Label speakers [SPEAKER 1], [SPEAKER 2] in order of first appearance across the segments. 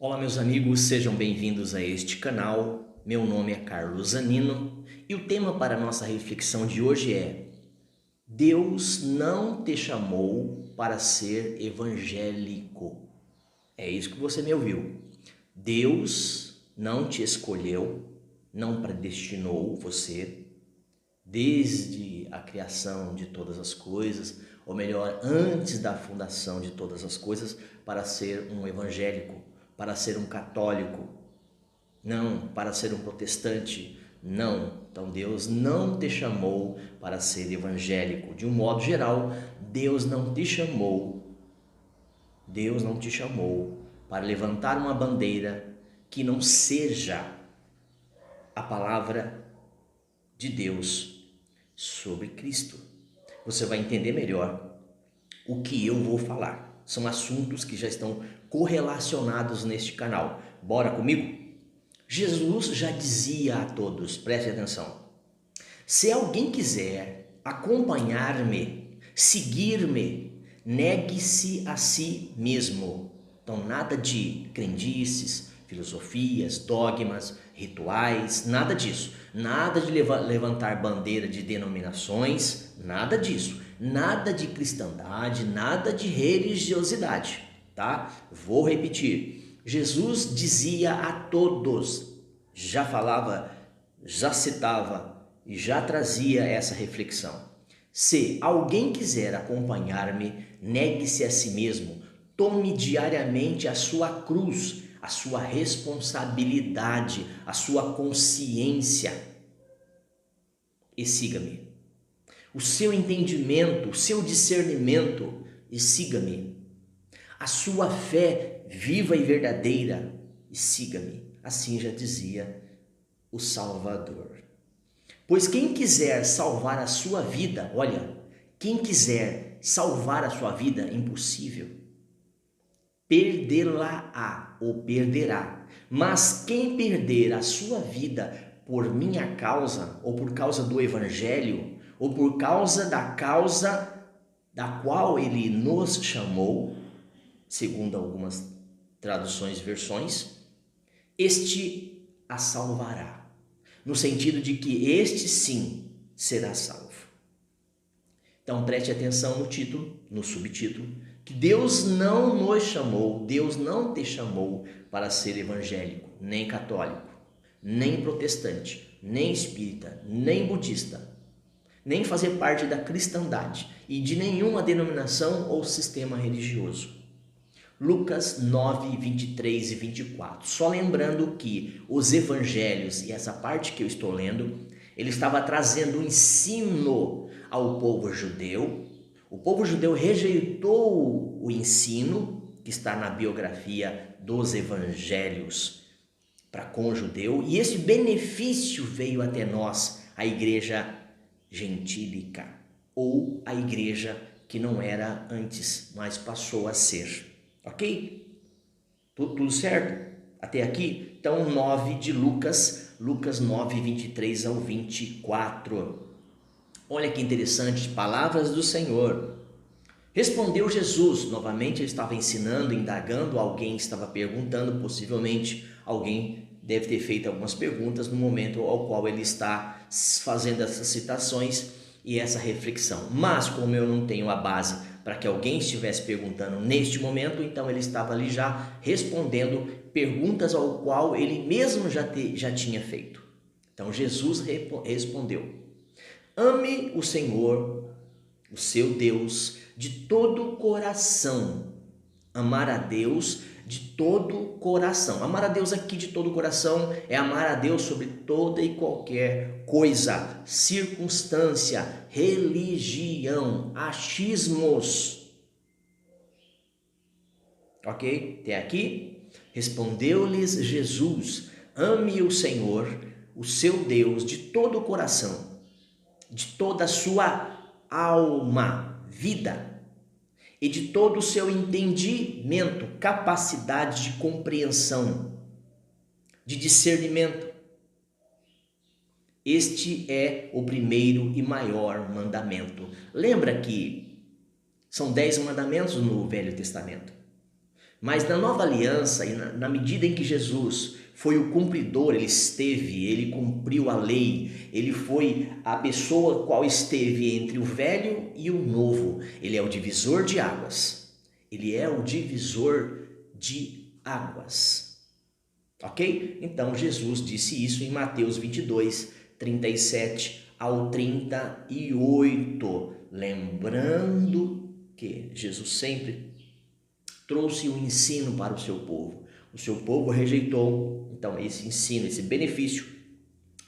[SPEAKER 1] Olá, meus amigos, sejam bem-vindos a este canal. Meu nome é Carlos Zanino e o tema para a nossa reflexão de hoje é: Deus não te chamou para ser evangélico. É isso que você me ouviu. Deus não te escolheu, não predestinou você desde a criação de todas as coisas, ou melhor, antes da fundação de todas as coisas, para ser um evangélico, para ser um católico, não, para ser um protestante, não. Então Deus não te chamou para ser evangélico. De um modo geral, Deus não te chamou para levantar uma bandeira que não seja a palavra de Deus sobre Cristo. Você vai entender melhor o que eu vou falar. São assuntos que já estão correlacionados neste canal. Bora comigo? Jesus já dizia a todos, preste atenção: se alguém quiser acompanhar-me, seguir-me, negue-se a si mesmo. Então, nada de crendices, filosofias, dogmas, rituais, nada disso. Nada de levantar bandeira de denominações, nada disso. Nada de cristandade, nada de religiosidade, tá? Vou repetir. Jesus dizia a todos, já falava, já citava e já trazia essa reflexão: se alguém quiser acompanhar-me, negue-se a si mesmo, tome diariamente a sua cruz, a sua responsabilidade, a sua consciência e siga-me. O seu entendimento, o seu discernimento e siga-me. A sua fé viva e verdadeira e siga-me. Assim já dizia o Salvador. Pois quem quiser salvar a sua vida, olha, quem quiser salvar a sua vida, impossível, perdê-la-á ou perderá. Mas quem perder a sua vida por minha causa, ou por causa do Evangelho, ou por causa da qual ele nos chamou, segundo algumas traduções e versões, este a salvará. No sentido de que este sim será salvo. Então preste atenção no título, no subtítulo, que Deus não nos chamou, Deus não te chamou para ser evangélico, nem católico, nem protestante, nem espírita, nem budista, nem fazer parte da cristandade e de nenhuma denominação ou sistema religioso. Lucas 9, 23 e 24. Só lembrando que os evangelhos, e essa parte que eu estou lendo, ele estava trazendo um ensino ao povo judeu. O povo judeu rejeitou o ensino que está na biografia dos evangelhos para com o judeu, e esse benefício veio até nós, a igreja gentílica, ou a igreja que não era antes, mas passou a ser. Ok? Tudo certo? Até aqui? Então, 9 de Lucas 9, 23 ao 24. Olha que interessante, palavras do Senhor. Respondeu Jesus, novamente ele estava ensinando, indagando, alguém estava perguntando, possivelmente alguém deve ter feito algumas perguntas no momento ao qual ele está fazendo essas citações e essa reflexão. Mas como eu não tenho a base para que alguém estivesse perguntando neste momento, então ele estava ali já respondendo perguntas ao qual ele mesmo já tinha feito. Então Jesus respondeu: ame o Senhor, o seu Deus, de todo o coração. Amar a Deus de todo o coração. Amar a Deus aqui de todo o coração é amar a Deus sobre toda e qualquer coisa, circunstância, religião, achismos. Ok? Até aqui? Respondeu-lhes Jesus: ame o Senhor, o seu Deus, de todo o coração, de toda a sua alma, vida, e de todo o seu entendimento, capacidade de compreensão, de discernimento. Este é o primeiro e maior mandamento. Lembra que são 10 mandamentos no Velho Testamento. Mas na nova aliança, e na medida em que Jesus foi o cumpridor, ele cumpriu a lei, ele foi a pessoa qual esteve entre o velho e o novo. Ele é o divisor de águas. Ele é o divisor de águas. Ok? Então Jesus disse isso em Mateus 22, 37 ao 38. Lembrando que Jesus sempre trouxe o ensino para o seu povo. O seu povo rejeitou, então esse ensino, esse benefício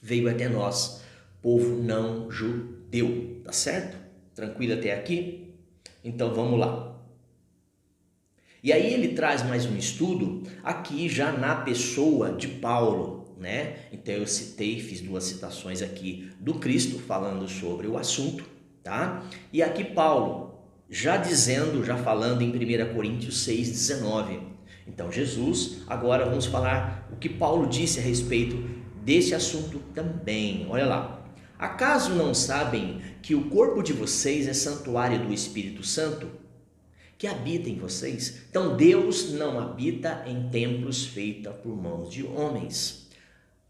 [SPEAKER 1] veio até nós, povo não judeu, tá certo? Tranquilo até aqui? Então vamos lá. E aí ele traz mais um estudo aqui já na pessoa de Paulo, né? Então eu fiz duas citações aqui do Cristo falando sobre o assunto, tá? E aqui Paulo já falando em 1 Coríntios 6,19. Então Jesus, agora vamos falar o que Paulo disse a respeito desse assunto também. Olha lá. Acaso não sabem que o corpo de vocês é santuário do Espírito Santo, que habita em vocês? Então Deus não habita em templos feitos por mãos de homens.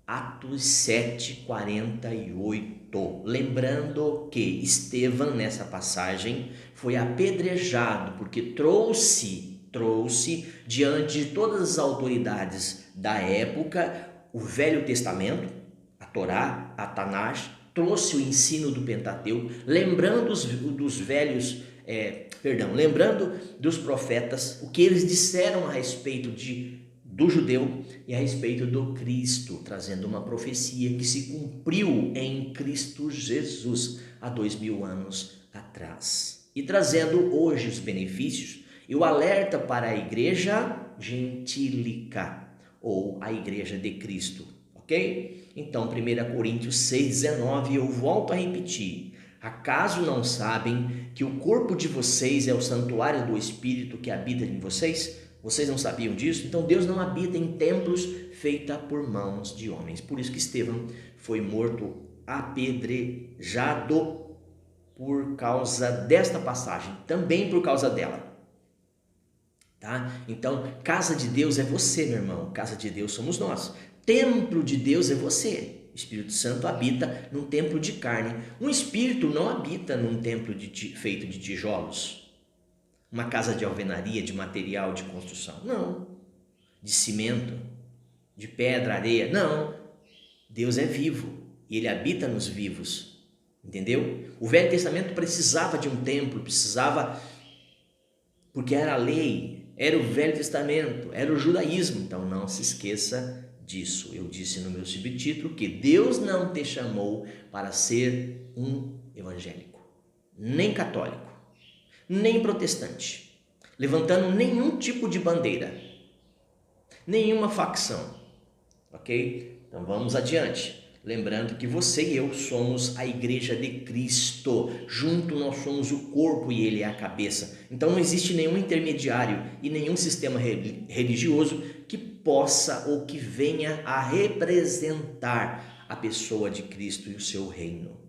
[SPEAKER 1] Atos 7:48. Lembrando que Estevão, nessa passagem, foi apedrejado porque trouxe diante de todas as autoridades da época o Velho Testamento, a Torá, a Tanakh, trouxe o ensino do Pentateuco, lembrando lembrando dos profetas, o que eles disseram a respeito do judeu e a respeito do Cristo, trazendo uma profecia que se cumpriu em Cristo Jesus há 2000 anos atrás. E trazendo hoje os benefícios e o alerta para a igreja gentílica ou a igreja de Cristo, ok? Então 1 Coríntios 6,19, eu volto a repetir. Acaso não sabem que o corpo de vocês é o santuário do Espírito que habita em vocês? Vocês não sabiam disso? Então Deus não habita em templos feitos por mãos de homens. Por isso que Estevão foi morto apedrejado por causa desta passagem, também por causa dela. Tá? Então, casa de Deus é você, meu irmão. Casa de Deus somos nós. Templo de Deus é você. O Espírito Santo habita num templo de carne. Um espírito não habita num templo feito de tijolos. Uma casa de alvenaria, de material de construção. Não. De cimento, de pedra, areia. Não. Deus é vivo e Ele habita nos vivos. Entendeu? O Velho Testamento precisava de um templo, porque era a lei, era o Velho Testamento, era o judaísmo. Então não se esqueça disso. Eu disse no meu subtítulo que Deus não te chamou para ser um evangélico, nem católico, nem protestante, levantando nenhum tipo de bandeira, nenhuma facção, ok? Então vamos adiante, lembrando que você e eu somos a igreja de Cristo, junto nós somos o corpo e Ele é a cabeça. Então não existe nenhum intermediário e nenhum sistema religioso que possa ou que venha a representar a pessoa de Cristo e o seu reino.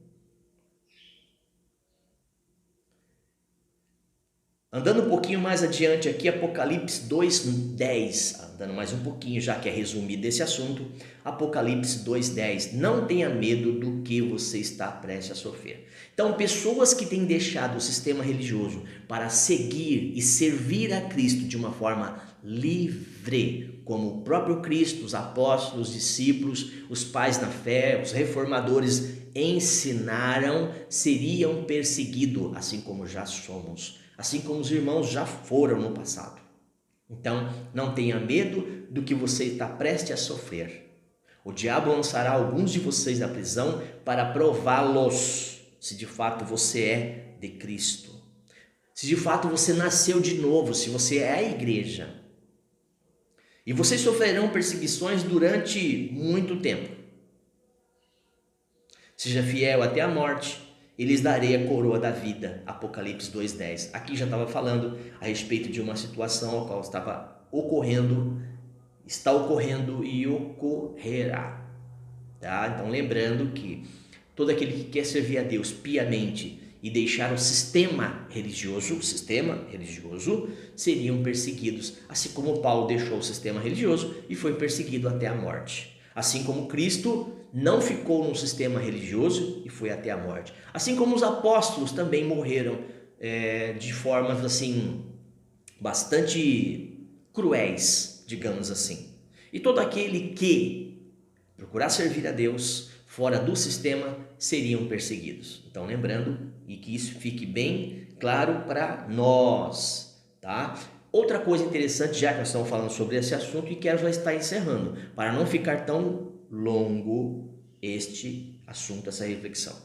[SPEAKER 1] Andando um pouquinho mais adiante aqui, Apocalipse 2:10, andando mais um pouquinho, já que é resumido esse assunto, Apocalipse 2:10, não tenha medo do que você está prestes a sofrer. Então, pessoas que têm deixado o sistema religioso para seguir e servir a Cristo de uma forma livre, como o próprio Cristo, os apóstolos, os discípulos, os pais na fé, os reformadores ensinaram, seriam perseguidos, assim como já somos. Assim como os irmãos já foram no passado. Então, não tenha medo do que você está prestes a sofrer. O diabo lançará alguns de vocês na prisão para prová-los se de fato você é de Cristo. Se de fato você nasceu de novo, se você é a igreja. E vocês sofrerão perseguições durante muito tempo. Seja fiel até a morte, e lhes darei a coroa da vida. Apocalipse 2:10. Aqui já estava falando a respeito de uma situação a qual está ocorrendo e ocorrerá. Tá? Então lembrando que todo aquele que quer servir a Deus piamente e deixar o sistema religioso, seriam perseguidos, assim como Paulo deixou o sistema religioso e foi perseguido até a morte. Assim como Cristo não ficou num sistema religioso e foi até a morte. Assim como os apóstolos também morreram de formas assim bastante cruéis, digamos assim. E todo aquele que procurar servir a Deus fora do sistema seriam perseguidos. Então, lembrando, e que isso fique bem claro para nós, tá? Outra coisa interessante, já que nós estamos falando sobre esse assunto, e quero já estar encerrando, para não ficar tão longo este assunto, essa reflexão.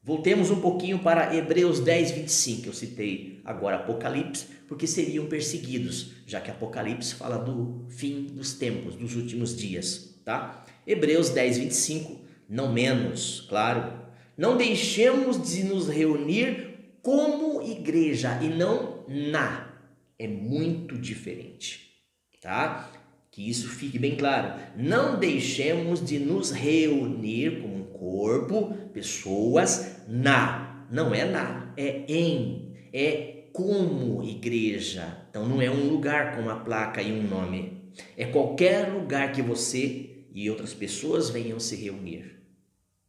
[SPEAKER 1] Voltemos um pouquinho para Hebreus 10, 25. Eu citei agora Apocalipse, porque seriam perseguidos, já que Apocalipse fala do fim dos tempos, dos últimos dias, tá? Hebreus 10, 25, não menos, claro. Não deixemos de nos reunir como igreja e não na. É muito diferente, tá? Que isso fique bem claro. Não deixemos de nos reunir como um corpo, pessoas, não é na, é em, é como igreja. Então não é um lugar com uma placa e um nome. É qualquer lugar que você e outras pessoas venham se reunir.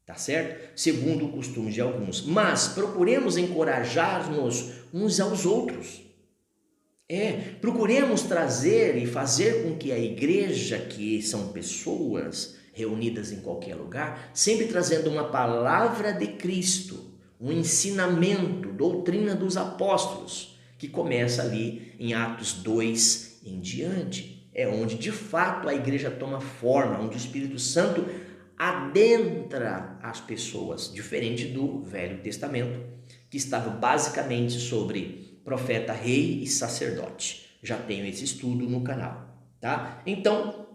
[SPEAKER 1] Tá certo? Segundo o costume de alguns. Mas procuremos encorajar-nos uns aos outros. Procuremos trazer e fazer com que a igreja, que são pessoas reunidas em qualquer lugar, sempre trazendo uma palavra de Cristo, um ensinamento, doutrina dos apóstolos, que começa ali em Atos 2 em diante. É onde de fato a igreja toma forma, onde o Espírito Santo adentra as pessoas, diferente do Velho Testamento, que estava basicamente sobre profeta, rei e sacerdote. Já tenho esse estudo no canal, tá? Então,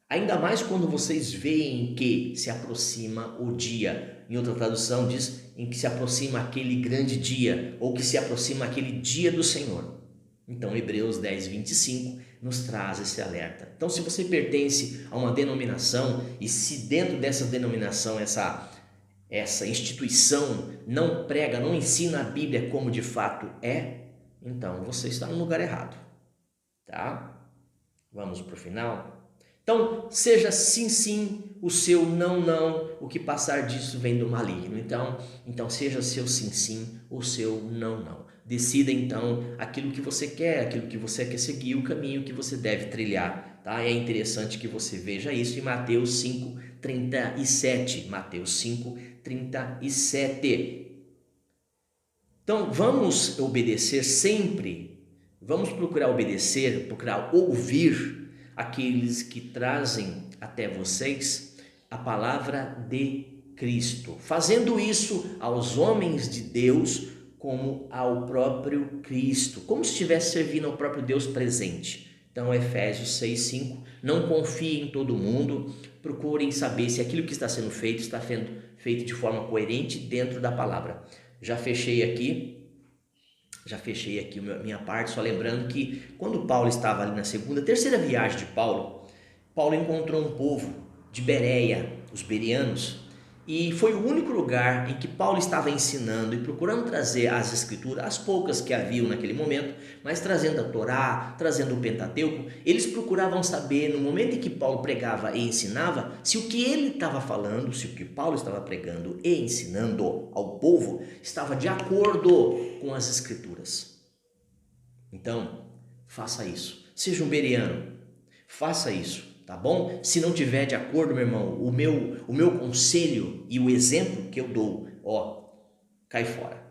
[SPEAKER 1] ainda mais quando vocês veem que se aproxima o dia, em outra tradução diz em que se aproxima aquele grande dia, ou que se aproxima aquele dia do Senhor. Então, Hebreus 10, 25 nos traz esse alerta. Então, se você pertence a uma denominação e se dentro dessa denominação, essa instituição não prega, não ensina a Bíblia como de fato é, então você está no lugar errado, tá? Vamos para o final? Então, seja sim, sim, o seu não, não, o que passar disso vem do maligno. Então seja seu sim, sim, o seu não, não. Decida então aquilo que você quer seguir, o caminho que você deve trilhar, tá? É interessante que você veja isso em Mateus 5, 37. Mateus 5, 37. Então, vamos obedecer sempre, vamos procurar obedecer, procurar ouvir aqueles que trazem até vocês a palavra de Cristo, fazendo isso aos homens de Deus como ao próprio Cristo, como se estivesse servindo ao próprio Deus presente. Então, Efésios 6, 5, não confiem em todo mundo, procurem saber se aquilo que está sendo feito está sendo feito de forma coerente dentro da palavra. Já fechei aqui a minha parte, só lembrando que quando Paulo estava ali na terceira viagem de Paulo encontrou um povo de Bereia, os bereanos, e foi o único lugar em que Paulo estava ensinando e procurando trazer as escrituras, as poucas que haviam naquele momento, mas trazendo a Torá, trazendo o Pentateuco. Eles procuravam saber, no momento em que Paulo pregava e ensinava, se o que ele estava falando, se o que Paulo estava pregando e ensinando ao povo estava de acordo com as escrituras. Então, faça isso. Seja um bereano, faça isso. Tá bom? Se não tiver de acordo, meu irmão, o meu conselho e o exemplo que eu dou, cai fora.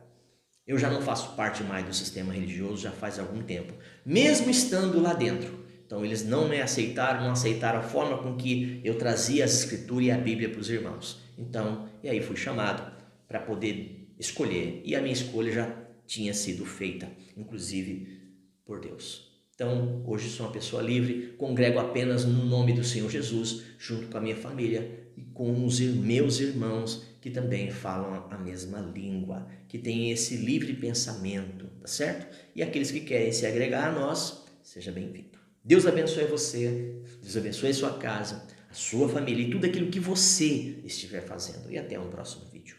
[SPEAKER 1] Eu já não faço parte mais do sistema religioso já faz algum tempo, mesmo estando lá dentro. Então eles não me aceitaram, não aceitaram a forma com que eu trazia as escrituras e a Bíblia para os irmãos. Então, e aí fui chamado para poder escolher, e a minha escolha já tinha sido feita, inclusive por Deus. Então, hoje sou uma pessoa livre, congrego apenas no nome do Senhor Jesus, junto com a minha família e com os meus irmãos que também falam a mesma língua, que têm esse livre pensamento, tá certo? E aqueles que querem se agregar a nós, seja bem-vindo. Deus abençoe você, Deus abençoe a sua casa, a sua família e tudo aquilo que você estiver fazendo. E até um próximo vídeo.